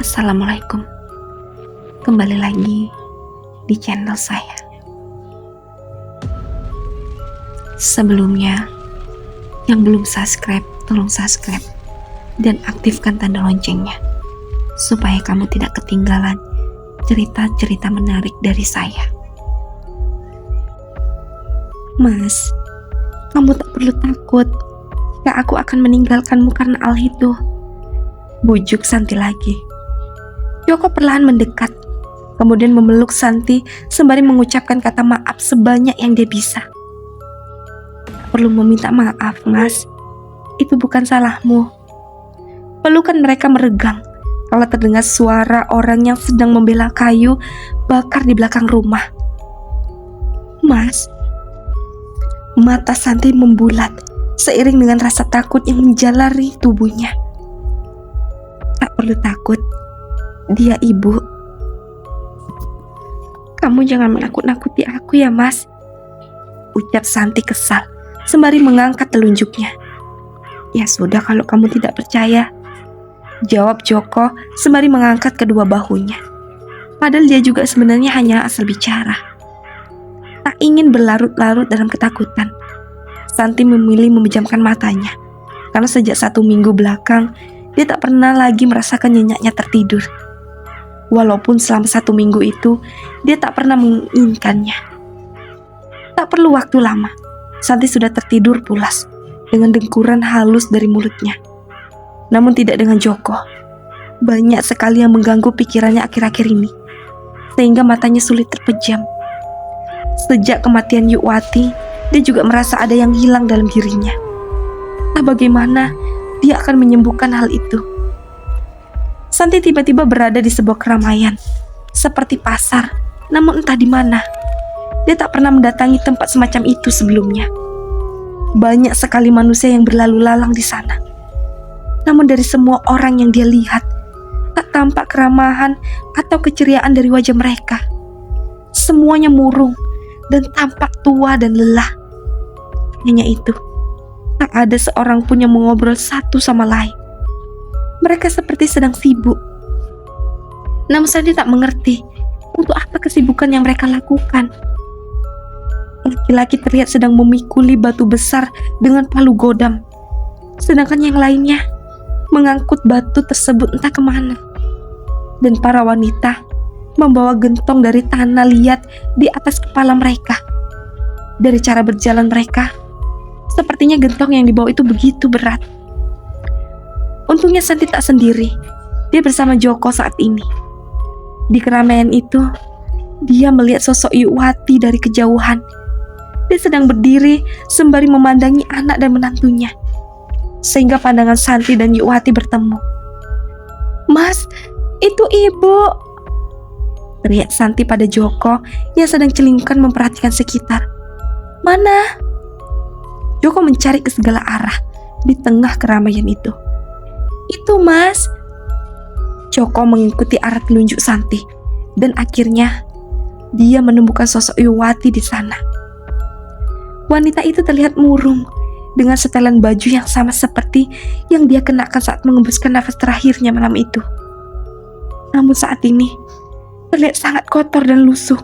Assalamualaikum. Kembali lagi di channel saya. Sebelumnya, yang belum subscribe, tolong subscribe dan aktifkan tanda loncengnya supaya kamu tidak ketinggalan cerita-cerita menarik dari saya. Mas, kamu tak perlu takut jika aku akan meninggalkanmu karena hal itu. Bujuk Santi lagi. Joko perlahan mendekat, kemudian memeluk Santi sembari mengucapkan kata maaf sebanyak yang dia bisa. Tak perlu meminta maaf, Mas. Itu bukan salahmu. Pelukan mereka meregang kalau terdengar suara orang yang sedang membela kayu bakar di belakang rumah. Mas, mata Santi membulat seiring dengan rasa takut yang menjalari tubuhnya. Tak perlu takut. Dia ibu. Kamu jangan menakut-nakuti aku ya, Mas. Ucap Santi kesal sembari mengangkat telunjuknya. Ya sudah kalau kamu tidak percaya, jawab Joko sembari mengangkat kedua bahunya. Padahal dia juga sebenarnya hanya asal bicara. Tak ingin berlarut-larut dalam ketakutan, Santi memilih memejamkan matanya. Karena sejak 1 minggu belakang, dia tak pernah lagi merasakan nyenyaknya tertidur. Walaupun selama 1 minggu itu, dia tak pernah menginginkannya. Tak perlu waktu lama, Santi sudah tertidur pulas dengan dengkuran halus dari mulutnya. Namun tidak dengan Joko. Banyak sekali yang mengganggu pikirannya akhir-akhir ini, sehingga matanya sulit terpejam. Sejak kematian Yukwati, dia juga merasa ada yang hilang dalam dirinya. Entah bagaimana dia akan menyembuhkan hal itu. Santi tiba-tiba berada di sebuah keramaian, seperti pasar, namun entah di mana. Dia tak pernah mendatangi tempat semacam itu sebelumnya. Banyak sekali manusia yang berlalu lalang di sana. Namun dari semua orang yang dia lihat, tak tampak keramahan atau keceriaan dari wajah mereka. Semuanya murung dan tampak tua dan lelah. Hanya itu, tak ada seorang pun yang mengobrol satu sama lain. Mereka seperti sedang sibuk. Namun Santi tak mengerti untuk apa kesibukan yang mereka lakukan. Laki-laki terlihat sedang memikuli batu besar dengan palu godam, sedangkan yang lainnya mengangkut batu tersebut entah kemana. Dan para wanita membawa gentong dari tanah liat di atas kepala mereka. Dari cara berjalan mereka, sepertinya gentong yang dibawa itu begitu berat. Untungnya Santi tak sendiri. Dia bersama Joko saat ini. Di keramaian itu, dia melihat sosok Yukwati dari kejauhan. Dia sedang berdiri sembari memandangi anak dan menantunya, sehingga pandangan Santi dan Yukwati bertemu. "Mas, itu ibu!" teriak Santi pada Joko yang sedang celingkan memperhatikan sekitar. "Mana?" Joko mencari ke segala arah di tengah keramaian itu. "Itu, Mas." Joko mengikuti arah telunjuk Santi dan akhirnya dia menemukan sosok Yukwati di sana. Wanita itu terlihat murung dengan setelan baju yang sama seperti yang dia kenakan saat mengembuskan nafas terakhirnya malam itu. Namun saat ini terlihat sangat kotor dan lusuh.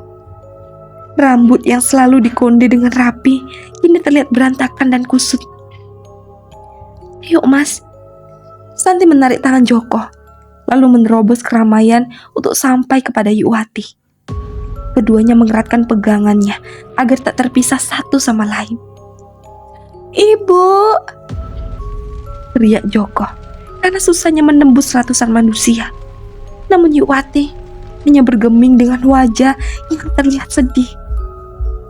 Rambut yang selalu dikonde dengan rapi kini terlihat berantakan dan kusut. "Yuk, Mas." Santi menarik tangan Joko, lalu menerobos keramaian untuk sampai kepada Yukwati. Keduanya mengeratkan pegangannya agar tak terpisah satu sama lain. "Ibu!" teriak Joko karena susahnya menembus ratusan manusia. Namun Yukwati hanya bergeming dengan wajah yang terlihat sedih.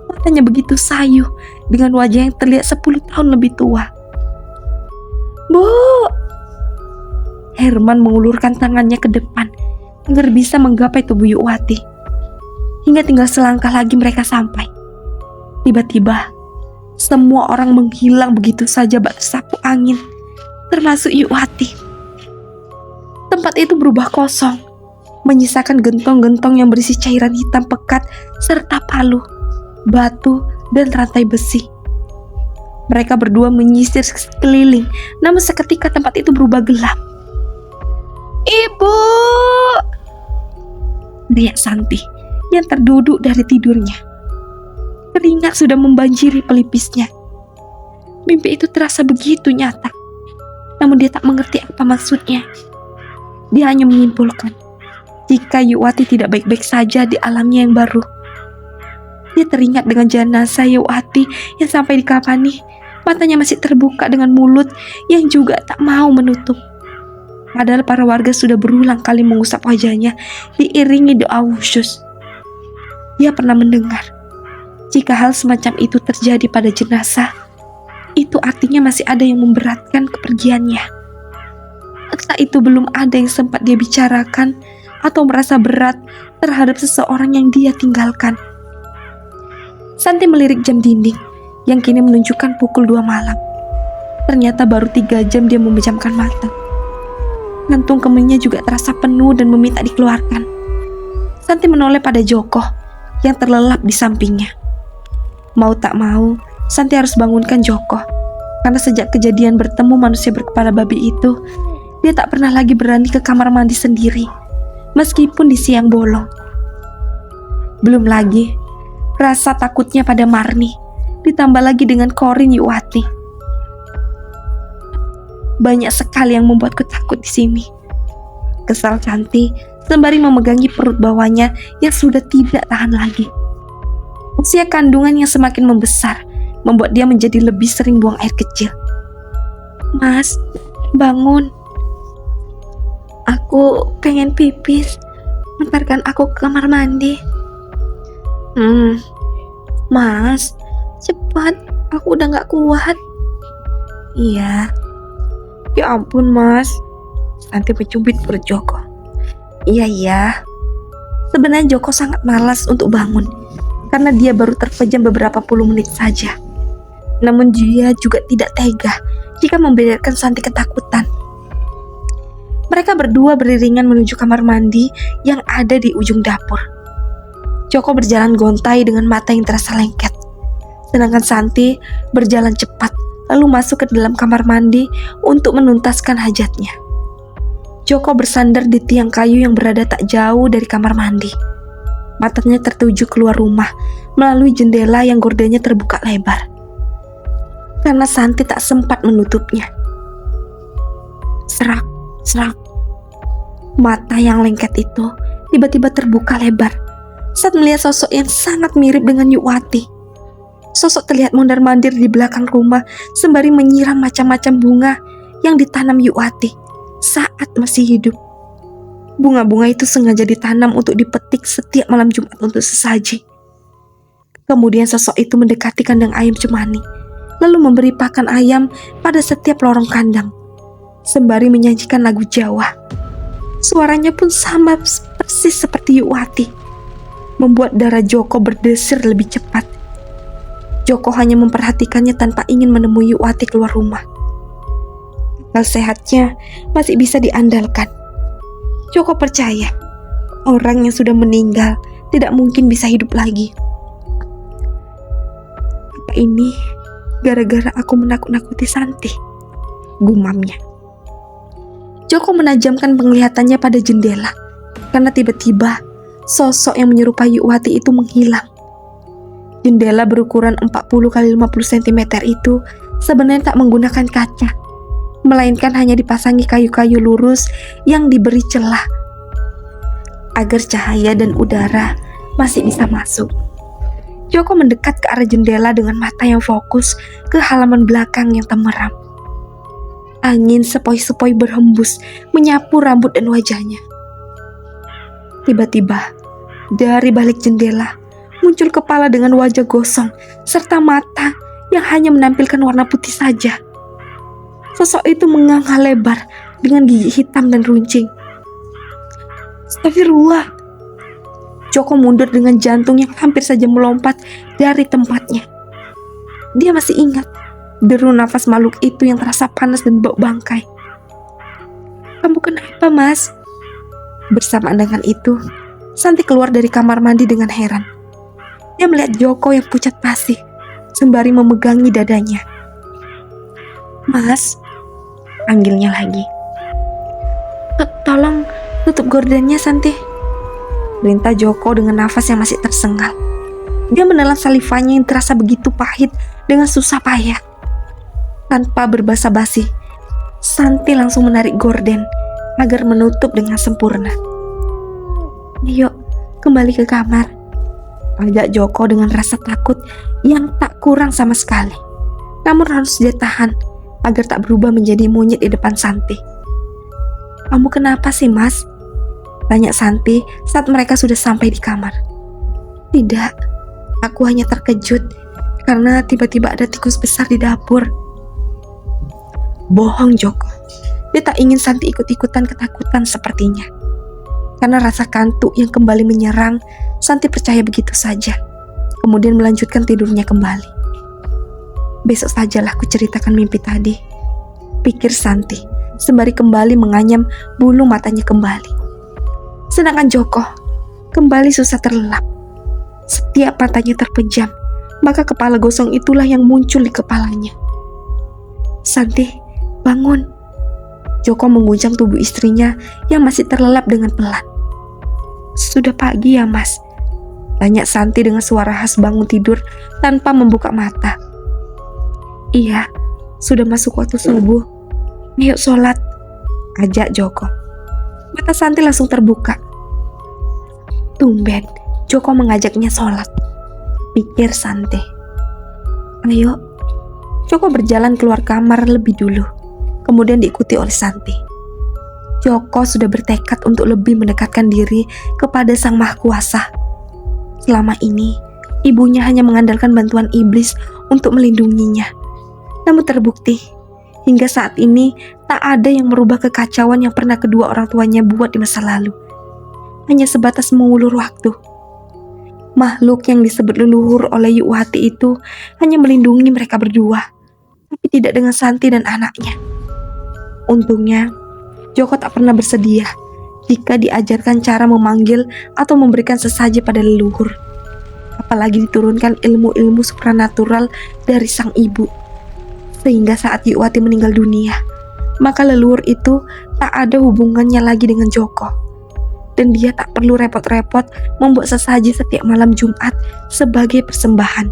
Matanya begitu sayu dengan wajah yang terlihat 10 tahun lebih tua. "Bu!" Herman mengulurkan tangannya ke depan agar bisa menggapai tubuh Yukwati. Hingga tinggal selangkah lagi mereka sampai. Tiba-tiba, semua orang menghilang begitu saja bak tersapu angin, termasuk Yukwati. Tempat itu berubah kosong, menyisakan gentong-gentong yang berisi cairan hitam pekat serta palu, batu, dan rantai besi. Mereka berdua menyisir sekeliling, namun seketika tempat itu berubah gelap. "Ibu!" teriak Santi yang terduduk dari tidurnya. Keringat sudah membanjiri pelipisnya. Mimpi itu terasa begitu nyata. Namun dia tak mengerti apa maksudnya. Dia hanya menyimpulkan jika Yuwati tidak baik-baik saja di alamnya yang baru. Dia teringat dengan jenazah Yuwati yang sampai dikafani, matanya masih terbuka dengan mulut yang juga tak mau menutup. Padahal para warga sudah berulang kali mengusap wajahnya diiringi doa khusyus. Dia pernah mendengar, jika hal semacam itu terjadi pada jenazah, itu artinya masih ada yang memberatkan kepergiannya. Entah itu belum ada yang sempat dia bicarakan atau merasa berat terhadap seseorang yang dia tinggalkan. Santi melirik jam dinding yang kini menunjukkan pukul 2 malam. Ternyata baru 3 jam dia memejamkan mata. Kantung kemihnya juga terasa penuh dan meminta dikeluarkan. Santi menoleh pada Joko yang terlelap di sampingnya. Mau tak mau, Santi harus bangunkan Joko. Karena sejak kejadian bertemu manusia berkepala babi itu, dia tak pernah lagi berani ke kamar mandi sendiri, meskipun di siang bolong. Belum lagi rasa takutnya pada Marni, ditambah lagi dengan Korin Yuwati. Banyak sekali yang membuatku takut di sini. Kesal Santi sembari memegangi perut bawahnya yang sudah tidak tahan lagi. Usia kandungan yang semakin membesar membuat dia menjadi lebih sering buang air kecil. Mas, bangun. Aku pengen pipis. Antarkan aku ke kamar mandi. Mas, cepat. Aku udah gak kuat. Iya. Ya ampun, Mas. Santi mencubit perut Joko. Iya. Sebenarnya Joko sangat malas untuk bangun karena dia baru terpejam beberapa puluh menit saja. Namun dia juga tidak tega jika membiarkan Santi ketakutan. Mereka berdua beriringan menuju kamar mandi yang ada di ujung dapur. Joko berjalan gontai dengan mata yang terasa lengket, sedangkan Santi berjalan cepat lalu masuk ke dalam kamar mandi untuk menuntaskan hajatnya. Joko bersandar di tiang kayu yang berada tak jauh dari kamar mandi. Matanya tertuju keluar rumah melalui jendela yang gordanya terbuka lebar, karena Santi tak sempat menutupnya. Serak. Mata yang lengket itu tiba-tiba terbuka lebar saat melihat sosok yang sangat mirip dengan Yuwati. Sosok terlihat mondar-mandir di belakang rumah sembari menyiram macam-macam bunga yang ditanam Yuwati saat masih hidup. Bunga-bunga itu sengaja ditanam untuk dipetik setiap malam Jumat untuk sesaji. Kemudian sosok itu mendekati kandang ayam Cemani, lalu memberi pakan ayam pada setiap lorong kandang, sembari menyanyikan lagu Jawa. Suaranya pun sama persis seperti Yuwati, membuat darah Joko berdesir lebih cepat. Joko hanya memperhatikannya tanpa ingin menemui Yuwati keluar rumah. Akal sehatnya masih bisa diandalkan. Joko percaya orang yang sudah meninggal tidak mungkin bisa hidup lagi. Apa ini gara-gara aku menakut-nakuti Santi? Gumamnya. Joko menajamkan penglihatannya pada jendela karena tiba-tiba sosok yang menyerupai Yuwati itu menghilang. Jendela berukuran 40 x 50 cm itu sebenarnya tak menggunakan kaca, melainkan hanya dipasangi kayu-kayu lurus yang diberi celah agar cahaya dan udara masih bisa masuk. Joko mendekat ke arah jendela dengan mata yang fokus ke halaman belakang yang temeram. Angin sepoi-sepoi berhembus menyapu rambut dan wajahnya. Tiba-tiba dari balik jendela muncul kepala dengan wajah gosong serta mata yang hanya menampilkan warna putih saja. Sosok itu menganga lebar dengan gigi hitam dan runcing. Astagfirullah. Joko mundur dengan jantung yang hampir saja melompat dari tempatnya. Dia masih ingat deru nafas makhluk itu yang terasa panas dan bau bangkai. Kamu kenapa, Mas? Bersamaan dengan itu, Santi keluar dari kamar mandi dengan heran. Dia melihat Joko yang pucat pasi, sembari memegangi dadanya. Mas, panggilnya lagi. Tolong tutup gordennya, Santi. perintah Joko dengan nafas yang masih tersengal. Dia menelan salivanya yang terasa begitu pahit dengan susah payah. Tanpa berbasa-basi, Santi langsung menarik gorden agar menutup dengan sempurna. "Ayo, kembali ke kamar," ajak Joko dengan rasa takut yang tak kurang sama sekali. Namun harus dia tahan agar tak berubah menjadi monyet di depan Santi. "Kamu kenapa sih, Mas?" tanya Santi saat mereka sudah sampai di kamar. "Tidak, aku hanya terkejut karena tiba-tiba ada tikus besar di dapur." Bohong Joko. Dia tak ingin Santi ikut-ikutan ketakutan sepertinya. Karena rasa kantuk yang kembali menyerang, Santi percaya begitu saja. Kemudian melanjutkan tidurnya kembali. "Besok sajalah ku ceritakan mimpi tadi," pikir Santi, sembari kembali menganyam bulu matanya kembali. Sedangkan Joko kembali susah terlelap. Setiap matanya terpejam, maka kepala gosong itulah yang muncul di kepalanya. "Santi, bangun." Joko mengguncang tubuh istrinya yang masih terlelap dengan pelan. "Sudah pagi ya, Mas?" tanya Santi dengan suara khas bangun tidur tanpa membuka mata. "Iya, sudah masuk waktu subuh. Ayo sholat," ajak Joko. Mata Santi langsung terbuka. Tumben Joko mengajaknya sholat, pikir Santi. "Ayo." Joko berjalan keluar kamar lebih dulu, kemudian diikuti oleh Santi. Joko sudah bertekad untuk lebih mendekatkan diri kepada Sang Maha Kuasa. Selama ini, ibunya hanya mengandalkan bantuan iblis untuk melindunginya. Namun terbukti, hingga saat ini tak ada yang merubah kekacauan yang pernah kedua orang tuanya buat di masa lalu. Hanya sebatas mengulur waktu. Makhluk yang disebut leluhur oleh Yuwati itu hanya melindungi mereka berdua, tapi tidak dengan Santi dan anaknya. Untungnya, Joko tak pernah bersedia jika diajarkan cara memanggil atau memberikan sesaji pada leluhur. Apalagi diturunkan ilmu-ilmu supranatural dari sang ibu. Sehingga saat Yuwati meninggal dunia, maka leluhur itu tak ada hubungannya lagi dengan Joko. Dan dia tak perlu repot-repot membuat sesaji setiap malam Jumat sebagai persembahan.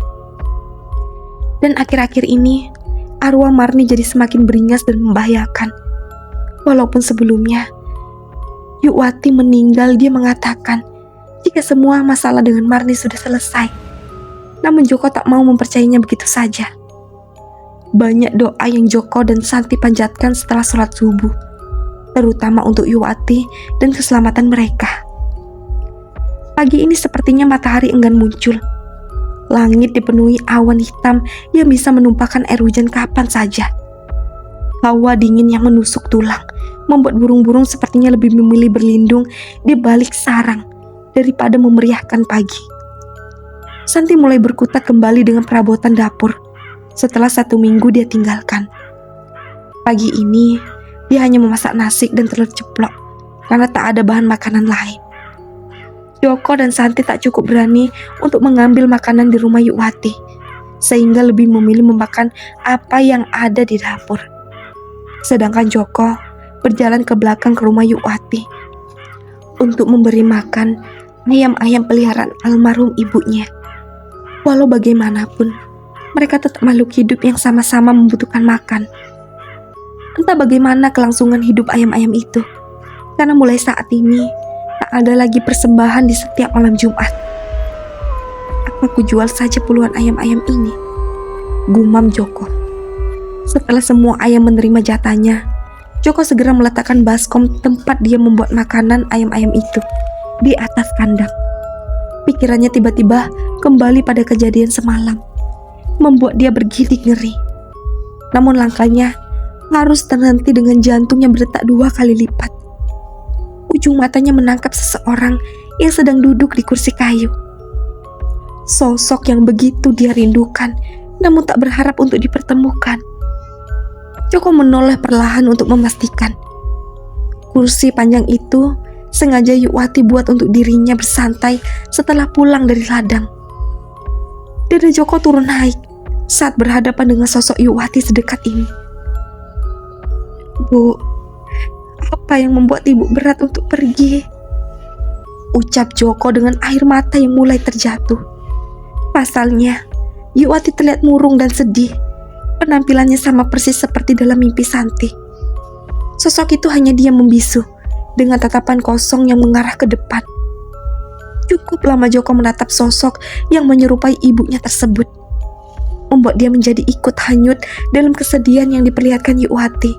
Dan akhir-akhir ini, arwah Marni jadi semakin beringas dan membahayakan. Walaupun sebelumnya, Yuwati meninggal, dia mengatakan jika semua masalah dengan Marni sudah selesai. Namun Joko tak mau mempercayainya begitu saja. Banyak doa yang Joko dan Santi panjatkan setelah sholat subuh, terutama untuk Yuwati dan keselamatan mereka. Pagi ini sepertinya matahari enggan muncul. Langit dipenuhi awan hitam yang bisa menumpahkan air hujan kapan saja. Hawa dingin yang menusuk tulang membuat burung-burung sepertinya lebih memilih berlindung di balik sarang daripada memeriahkan pagi. Santi mulai berkutat kembali dengan perabotan dapur setelah 1 minggu dia tinggalkan. Pagi ini dia hanya memasak nasi dan telur ceplok karena tak ada bahan makanan lain. Joko dan Santi tak cukup berani untuk mengambil makanan di rumah Yuwati, sehingga lebih memilih memakan apa yang ada di dapur. Sedangkan Joko berjalan ke belakang ke rumah Yuwati untuk memberi makan ayam-ayam peliharaan almarhum ibunya. Walau bagaimanapun, mereka tetap makhluk hidup yang sama-sama membutuhkan makan. Entah bagaimana kelangsungan hidup ayam-ayam itu, karena mulai saat ini tak ada lagi persembahan di setiap malam Jumat. "Apa aku jual saja puluhan ayam-ayam ini?" gumam Joko. Setelah semua ayam menerima jatahnya, Joko segera meletakkan baskom tempat dia membuat makanan ayam-ayam itu di atas kandang. Pikirannya tiba-tiba kembali pada kejadian semalam, membuat dia bergidik ngeri. Namun langkahnya harus terhenti dengan jantung yang berdetak 2 kali lipat. Ujung matanya menangkap seseorang yang sedang duduk di kursi kayu. Sosok yang begitu dia rindukan, namun tak berharap untuk dipertemukan. Joko menoleh perlahan untuk memastikan kursi panjang itu sengaja Yuwati buat untuk dirinya bersantai setelah pulang dari ladang. Dada Joko turun naik saat berhadapan dengan sosok Yuwati sedekat ini. "Bu, apa yang membuat ibu berat untuk pergi?" ucap Joko dengan air mata yang mulai terjatuh. Pasalnya, Yuwati terlihat murung dan sedih. Penampilannya sama persis seperti dalam mimpi Santi. Sosok itu hanya diam membisu, dengan tatapan kosong yang mengarah ke depan. Cukup lama Joko menatap sosok yang menyerupai ibunya tersebut, membuat dia menjadi ikut hanyut dalam kesedihan yang diperlihatkan Yuwati.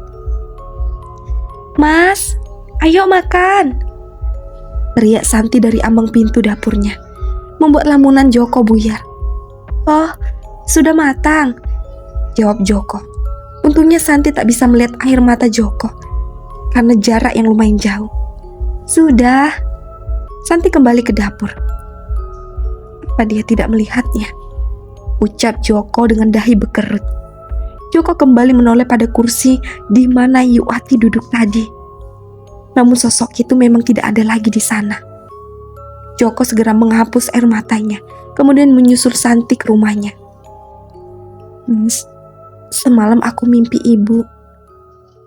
"Mas, ayo makan!" teriak Santi dari ambang pintu dapurnya, membuat lamunan Joko buyar. "Oh, sudah matang," jawab Joko. Untungnya Santi tak bisa melihat air mata Joko karena jarak yang lumayan jauh. "Sudah." Santi kembali ke dapur. Apa dia tidak melihatnya? Ucap Joko dengan dahi berkerut. Joko kembali menoleh pada kursi di mana Yuwati duduk tadi. Namun sosok itu memang tidak ada lagi di sana. Joko segera menghapus air matanya, kemudian menyusul Santi ke rumahnya. "Mas, semalam aku mimpi ibu,"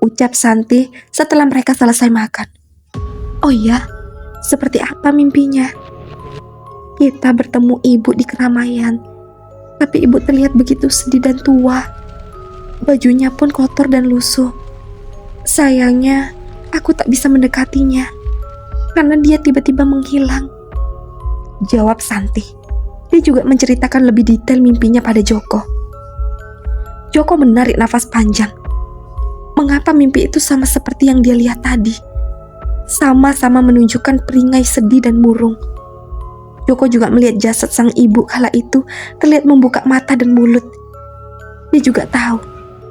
ucap Santi setelah mereka selesai makan. "Oh ya, seperti apa mimpinya?" "Kita bertemu ibu di keramaian, tapi ibu terlihat begitu sedih dan tua. Bajunya pun kotor dan lusuh. Sayangnya, aku tak bisa mendekatinya karena dia tiba-tiba menghilang," jawab Santi. Dia juga menceritakan lebih detail mimpinya pada Joko. Joko menarik nafas panjang. Mengapa mimpi itu sama seperti yang dia lihat tadi? Sama-sama menunjukkan peringai sedih dan murung. Joko juga melihat jasad sang ibu kala itu terlihat membuka mata dan mulut. Dia juga tahu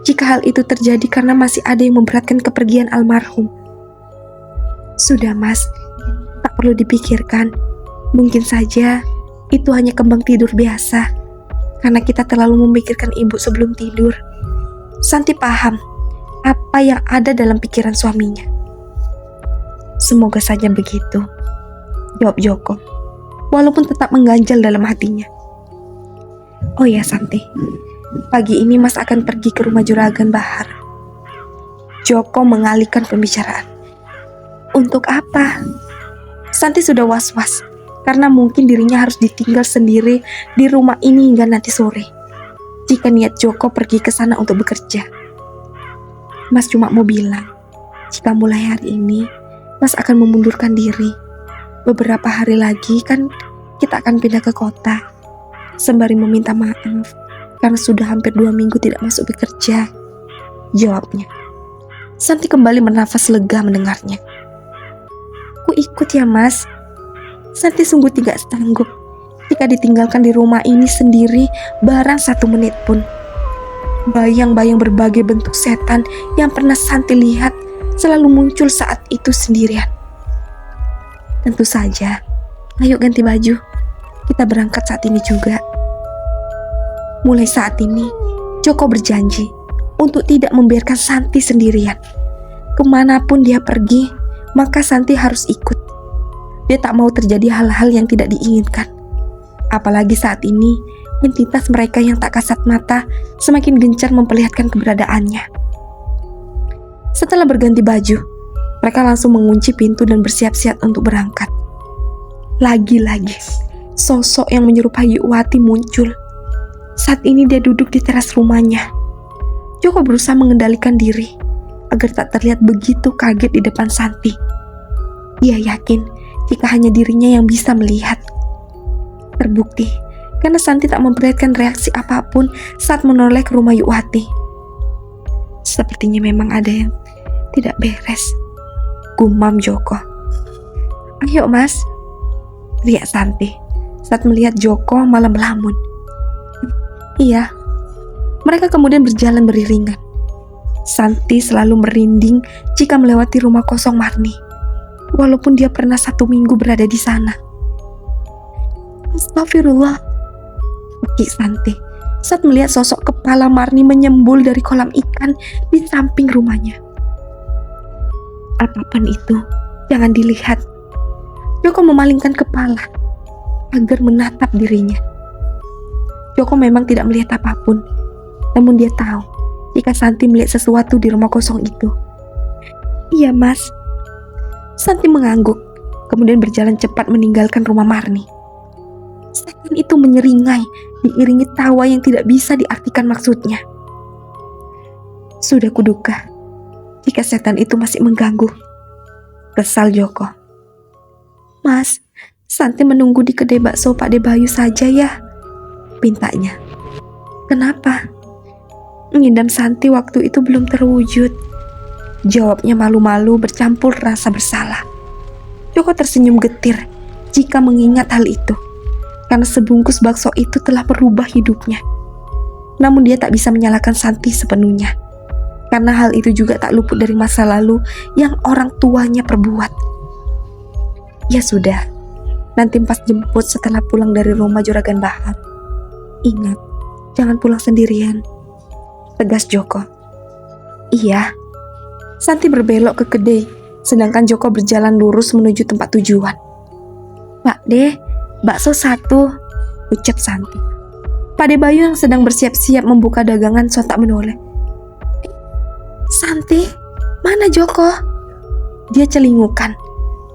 jika hal itu terjadi karena masih ada yang memberatkan kepergian almarhum. "Sudah Mas, tak perlu dipikirkan. Mungkin saja itu hanya kembang tidur biasa karena kita terlalu memikirkan ibu sebelum tidur." Santi paham apa yang ada dalam pikiran suaminya. "Semoga saja begitu," jawab Joko, walaupun tetap mengganjal dalam hatinya. "Oh ya Santi, pagi ini Mas akan pergi ke rumah Juragan Bahar." Joko mengalihkan pembicaraan. "Untuk apa?" Santi sudah was-was karena mungkin dirinya harus ditinggal sendiri di rumah ini hingga nanti sore jika niat Joko pergi ke sana untuk bekerja. "Mas cuma mau bilang, jika mulai hari ini Mas akan memundurkan diri. Beberapa hari lagi kan kita akan pindah ke kota." Sembari meminta maaf karena sudah hampir 2 minggu tidak masuk bekerja, jawabnya. Santi kembali bernafas lega mendengarnya. "Ku ikut ya Mas." Santi sungguh tidak sanggup jika ditinggalkan di rumah ini sendiri barang 1 menit pun. Bayang-bayang berbagai bentuk setan yang pernah Santi lihat selalu muncul saat itu sendirian. "Tentu saja, ayo ganti baju. Kita berangkat saat ini juga." Mulai saat ini, Joko berjanji untuk tidak membiarkan Santi sendirian. Kemanapun dia pergi, maka Santi harus ikut. Dia tak mau terjadi hal-hal yang tidak diinginkan. Apalagi saat ini, entitas mereka yang tak kasat mata semakin gencar memperlihatkan keberadaannya. Setelah berganti baju, mereka langsung mengunci pintu dan bersiap-siap untuk berangkat. Lagi-lagi, sosok yang menyerupai Yuwati muncul. Saat ini dia duduk di teras rumahnya. Joko berusaha mengendalikan diri agar tak terlihat begitu kaget di depan Santi. Dia yakin jika hanya dirinya yang bisa melihat. Terbukti karena Santi tak memperlihatkan reaksi apapun saat menoleh ke rumah Yuwati. Sepertinya memang ada yang tidak beres, gumam Joko. "Ayo Mas," teriak Santi saat melihat Joko malah melamun. "Iya." Mereka kemudian berjalan beriringan. Santi selalu merinding jika melewati rumah kosong Marni, walaupun dia pernah 1 minggu berada di sana. "Astagfirullah," beki Santi saat melihat sosok kepala Marni menyembul dari kolam ikan di samping rumahnya. "Apapun itu, jangan dilihat." Joko memalingkan kepala agar menatap dirinya. Joko memang tidak melihat apapun, namun dia tahu jika Santi melihat sesuatu di rumah kosong itu. "Iya Mas." Santi mengangguk, kemudian berjalan cepat meninggalkan rumah Marni. Setan itu menyeringai, diiringi tawa yang tidak bisa diartikan maksudnya. Sudah kuduga, jika setan itu masih mengganggu. Kesal Joko. Mas, Santi menunggu di kedai bakso Pak De Bayu saja ya, pintanya. Kenapa? Ngidam Santi waktu itu belum terwujud. Jawabnya malu-malu bercampur rasa bersalah. Joko tersenyum getir jika mengingat hal itu, karena sebungkus bakso itu telah merubah hidupnya. Namun dia tak bisa menyalahkan Santi sepenuhnya, karena hal itu juga tak luput dari masa lalu yang orang tuanya perbuat. Ya sudah, nanti pas jemput setelah pulang dari rumah Juragan Bahar. Ingat, jangan pulang sendirian, tegas Joko. Iya. Santi berbelok ke kedai, sedangkan Joko berjalan lurus menuju tempat tujuan. Pak De, bakso 1, ucap Santi. Pak De Bayu yang sedang bersiap-siap membuka dagangan sontak menoleh. Santi, mana Joko? Dia celingukan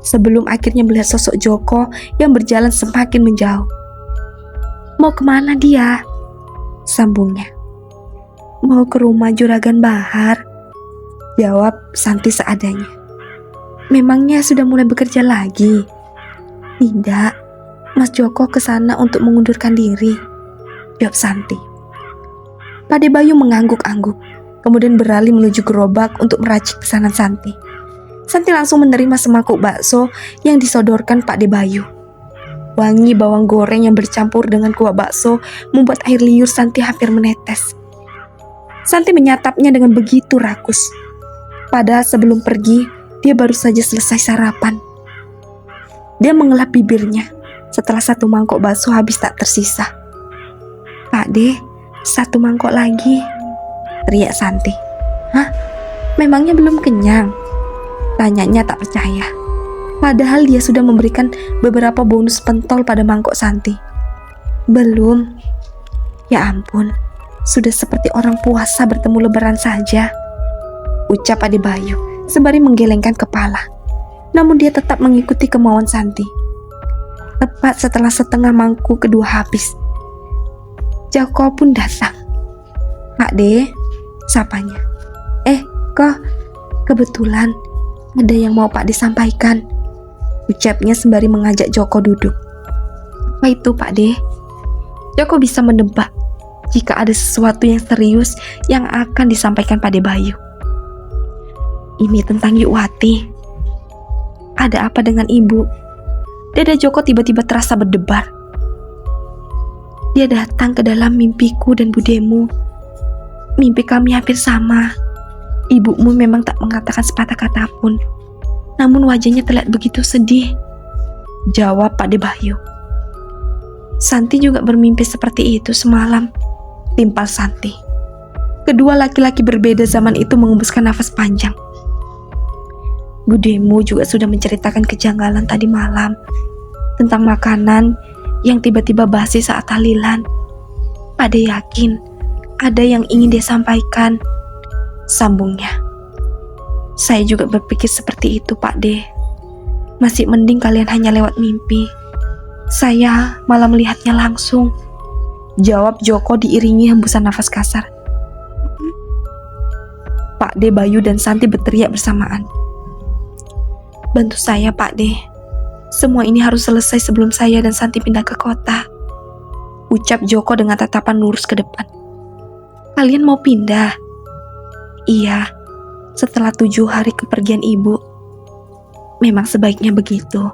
sebelum akhirnya melihat sosok Joko yang berjalan semakin menjauh. Mau kemana dia? Sambungnya. Mau ke rumah Juragan Bahar, jawab Santi seadanya. Memangnya sudah mulai bekerja lagi? Tidak, Mas Joko ke sana untuk mengundurkan diri, jawab Santi. Pak De Bayu mengangguk-angguk, kemudian beralih menuju gerobak untuk meracik pesanan Santi. Santi langsung menerima semangkuk bakso yang disodorkan Pak De Bayu. Wangi bawang goreng yang bercampur dengan kuah bakso membuat air liur Santi hampir menetes. Santi menyatapnya dengan begitu rakus. Padahal sebelum pergi, dia baru saja selesai sarapan. Dia mengelap bibirnya setelah satu mangkok bakso habis tak tersisa. Pak De, 1 mangkok lagi, teriak Santi. Hah? Memangnya belum kenyang? Tanyanya tak percaya. Padahal dia sudah memberikan beberapa bonus pentol pada mangkok Santi. Belum. Ya ampun, sudah seperti orang puasa bertemu lebaran saja, ucap Pak De Bayu sembari menggelengkan kepala. Namun dia tetap mengikuti kemauan Santi. Tepat setelah setengah mangkuk kedua habis, Joko pun datang. Pak De, sapanya. Kok kebetulan ada yang mau Pak De sampaikan, ucapnya sembari mengajak Joko duduk. Apa itu Pak De? Joko bisa menebak jika ada sesuatu yang serius yang akan disampaikan Pak De Bayu. Ini tentang Yuwati. Ada apa dengan ibu? Dada Joko tiba-tiba terasa berdebar. Dia datang ke dalam mimpiku dan budemu. Mimpi kami hampir sama. Ibumu memang tak mengatakan sepatah kata pun, namun wajahnya terlihat begitu sedih, jawab Pak De Bayu. Santi juga bermimpi seperti itu semalam, timpal Santi. Kedua laki-laki berbeda zaman itu mengembuskan nafas panjang. Budemu juga sudah menceritakan kejanggalan tadi malam tentang makanan yang tiba-tiba basi saat tahlilan. Pak De yakin ada yang ingin dia sampaikan, sambungnya. Saya juga berpikir seperti itu Pak De. Masih mending kalian hanya lewat mimpi. Saya malah melihatnya langsung, jawab Joko diiringi hembusan nafas kasar. Pak De Bayu dan Santi berteriak bersamaan. Bantu saya Pak De. Semua ini harus selesai sebelum saya dan Santi pindah ke kota, ucap Joko dengan tatapan lurus ke depan. Kalian mau pindah? Iya, setelah 7 hari kepergian ibu. Memang sebaiknya begitu.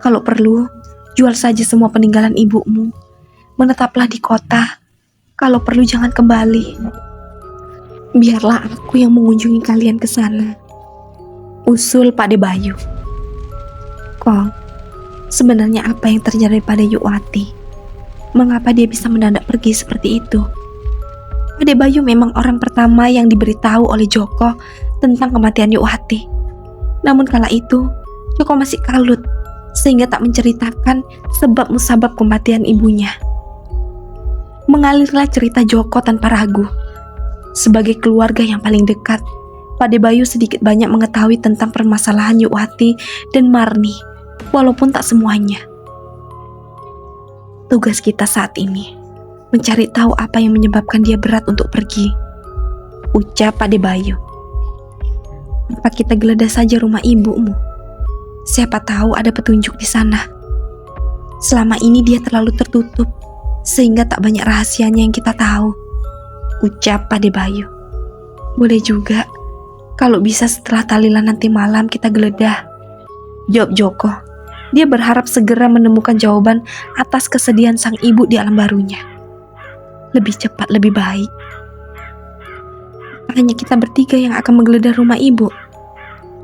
Kalau perlu, jual saja semua peninggalan ibumu. Menetaplah di kota. Kalau perlu jangan kembali. Biarlah aku yang mengunjungi kalian ke sana, usul Pak De Bayu. Kong, sebenarnya apa yang terjadi pada Yuwati? Mengapa dia bisa mendadak pergi seperti itu? Pak De Bayu memang orang pertama yang diberitahu oleh Joko tentang kematian Yuwati. Namun kala itu, Joko masih kalut sehingga tak menceritakan sebab musabab kematian ibunya. Mengalirlah cerita Joko tanpa ragu. Sebagai keluarga yang paling dekat, Pak De Bayu sedikit banyak mengetahui tentang permasalahan Yuwati dan Marni walaupun tak semuanya. Tugas kita saat ini mencari tahu apa yang menyebabkan dia berat untuk pergi, ucap Pak Bayu. Apa kita geledah saja rumah ibumu? Siapa tahu ada petunjuk di sana. Selama ini dia terlalu tertutup, sehingga tak banyak rahasianya yang kita tahu, ucap Pak Bayu. Boleh juga, kalau bisa setelah tahlilan nanti malam kita geledah, jawab Joko. Dia berharap segera menemukan jawaban atas kesedihan sang ibu di alam barunya. Lebih cepat lebih baik. Hanya kita bertiga yang akan menggeledah rumah ibu,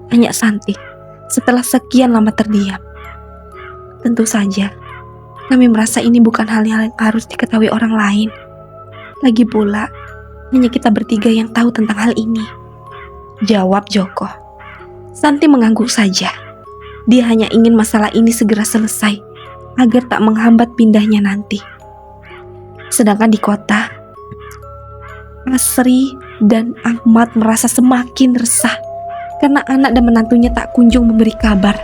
tanya Santi setelah sekian lama terdiam. Tentu saja, kami merasa ini bukan hal yang harus diketahui orang lain. Lagi pula, hanya kita bertiga yang tahu tentang hal ini, jawab Joko. Santi mengangguk saja. Dia hanya ingin masalah ini segera selesai agar tak menghambat pindahnya nanti. Sedangkan di kota, Asri dan Ahmad merasa semakin resah karena anak dan menantunya tak kunjung memberi kabar.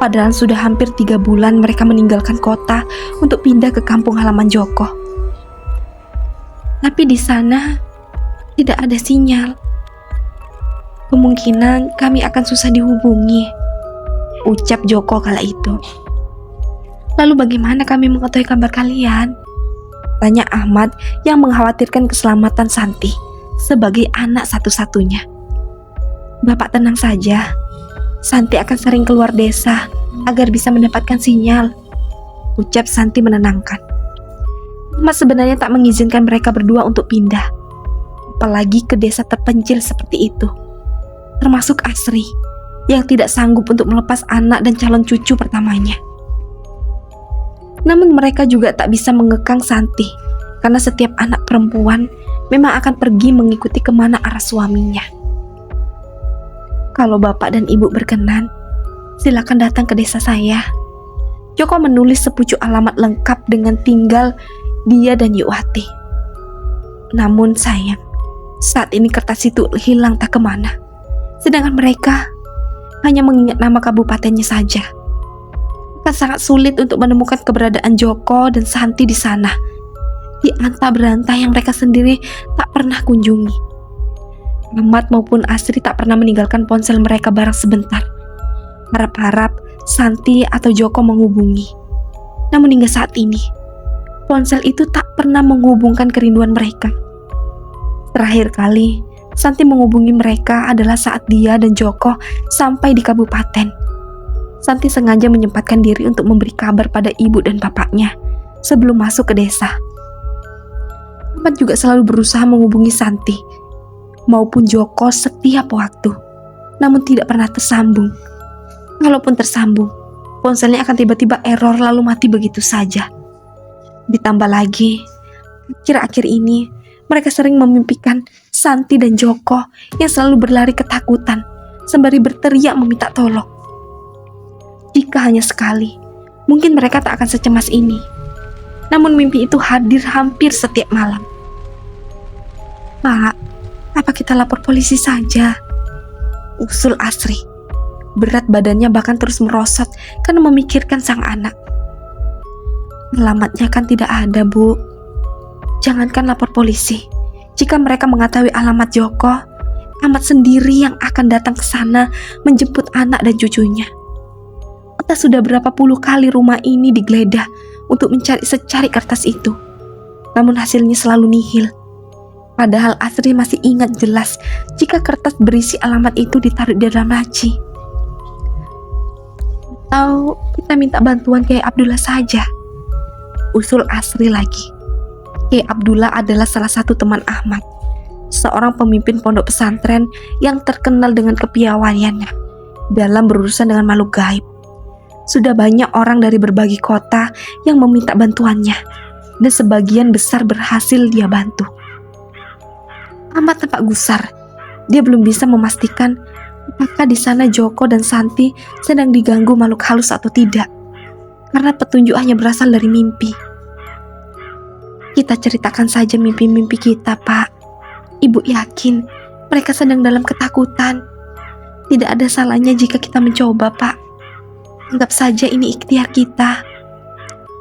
Padahal sudah hampir 3 bulan mereka meninggalkan kota untuk pindah ke kampung halaman Joko. Tapi di sana tidak ada sinyal. Kemungkinan kami akan susah dihubungi, ucap Joko kala itu. Lalu bagaimana kami mengetahui kabar kalian? Tanya Ahmad yang mengkhawatirkan keselamatan Santi sebagai anak satu-satunya. Bapak tenang saja, Santi akan sering keluar desa agar bisa mendapatkan sinyal, ucap Santi menenangkan. Ahmad sebenarnya tak mengizinkan mereka berdua untuk pindah, apalagi ke desa terpencil seperti itu, termasuk Asri yang tidak sanggup untuk melepas anak dan calon cucu pertamanya. Namun mereka juga tak bisa mengekang Santi, karena setiap anak perempuan memang akan pergi mengikuti kemana arah suaminya. Kalau bapak dan ibu berkenan, silakan datang ke desa saya. Joko menulis sepucuk alamat lengkap dengan tinggal dia dan Yuwati. Namun sayang, saat ini kertas itu hilang tak kemana. Sedangkan mereka hanya mengingat nama kabupatennya saja. Akan sangat sulit untuk menemukan keberadaan Joko dan Santi di sana, di antah berantah yang mereka sendiri tak pernah kunjungi. Ahmad maupun Asri tak pernah meninggalkan ponsel mereka bareng sebentar, harap-harap Santi atau Joko menghubungi. Namun hingga saat ini, ponsel itu tak pernah menghubungkan kerinduan mereka. Terakhir kali Santi menghubungi mereka adalah saat dia dan Joko sampai di kabupaten. Santi sengaja menyempatkan diri untuk memberi kabar pada ibu dan bapaknya sebelum masuk ke desa. Ahmad juga selalu berusaha menghubungi Santi maupun Joko setiap waktu, namun tidak pernah tersambung. Kalaupun tersambung, ponselnya akan tiba-tiba error lalu mati begitu saja. Ditambah lagi, akhir-akhir ini mereka sering memimpikan Santi dan Joko yang selalu berlari ketakutan sembari berteriak meminta tolong. Jika hanya sekali, mungkin mereka tak akan secemas ini. Namun mimpi itu hadir hampir setiap malam. Pak, apa kita lapor polisi saja? Usul Asri. Berat badannya bahkan terus merosot karena memikirkan sang anak. Alamatnya kan tidak ada, Bu. Jangankan lapor polisi, jika mereka mengetahui alamat Joko, Ahmad sendiri yang akan datang ke sana menjemput anak dan cucunya. Entah sudah berapa puluh kali rumah ini digeledah untuk mencari secari kertas itu, namun hasilnya selalu nihil. Padahal Asri masih ingat jelas jika kertas berisi alamat itu ditaruh di dalam laci. Atau kita minta bantuan Kiai Abdullah saja, usul Asri lagi. Kiai Abdullah adalah salah satu teman Ahmad, seorang pemimpin pondok pesantren yang terkenal dengan kepiawaiannya dalam berurusan dengan makhluk gaib. Sudah banyak orang dari berbagai kota yang meminta bantuannya, dan sebagian besar berhasil dia bantu. Ahmad tampak gusar. Dia belum bisa memastikan apakah di sana Joko dan Santi sedang diganggu makhluk halus atau tidak, karena petunjuk hanya berasal dari mimpi. Kita ceritakan saja mimpi-mimpi kita, Pak. Ibu yakin mereka sedang dalam ketakutan. Tidak ada salahnya jika kita mencoba, Pak, Anggap saja ini ikhtiar kita,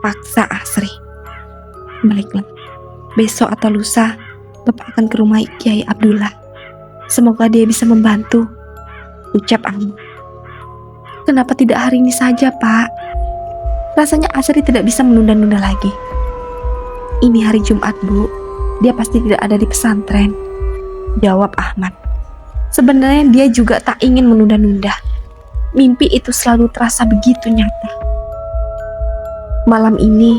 paksa Asri. Baiklah, besok atau lusa Bapak akan ke rumah Kiai Abdullah. Semoga dia bisa membantu, ucap Amu. Kenapa tidak hari ini saja, Pak? Rasanya Asri tidak bisa menunda-nunda lagi. Ini hari Jumat, Bu. Dia pasti tidak ada di pesantren, jawab Ahmad. Sebenarnya dia juga tak ingin menunda-nunda. Mimpi itu selalu terasa begitu nyata. Malam ini,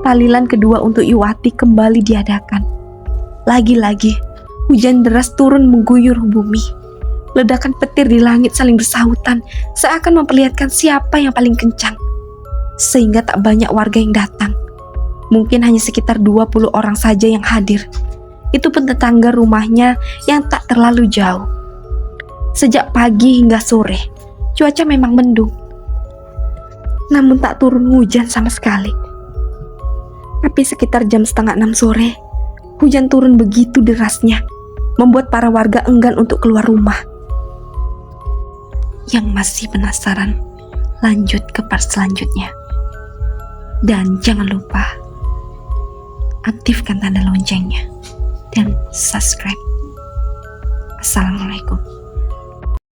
tahlilan kedua untuk Yuwati kembali diadakan. Lagi-lagi, hujan deras turun mengguyur bumi. Ledakan petir di langit saling bersahutan, seakan memperlihatkan siapa yang paling kencang. Sehingga tak banyak warga yang datang. Mungkin hanya sekitar 20 orang saja yang hadir. Itu pun tetangga rumahnya yang tak terlalu jauh. Sejak pagi hingga sore, cuaca memang mendung. Namun tak turun hujan sama sekali. Tapi sekitar jam 5:30 sore, hujan turun begitu derasnya, membuat para warga enggan untuk keluar rumah. Yang masih penasaran, lanjut ke part selanjutnya. Dan jangan lupa aktifkan tanda loncengnya dan subscribe. Assalamualaikum.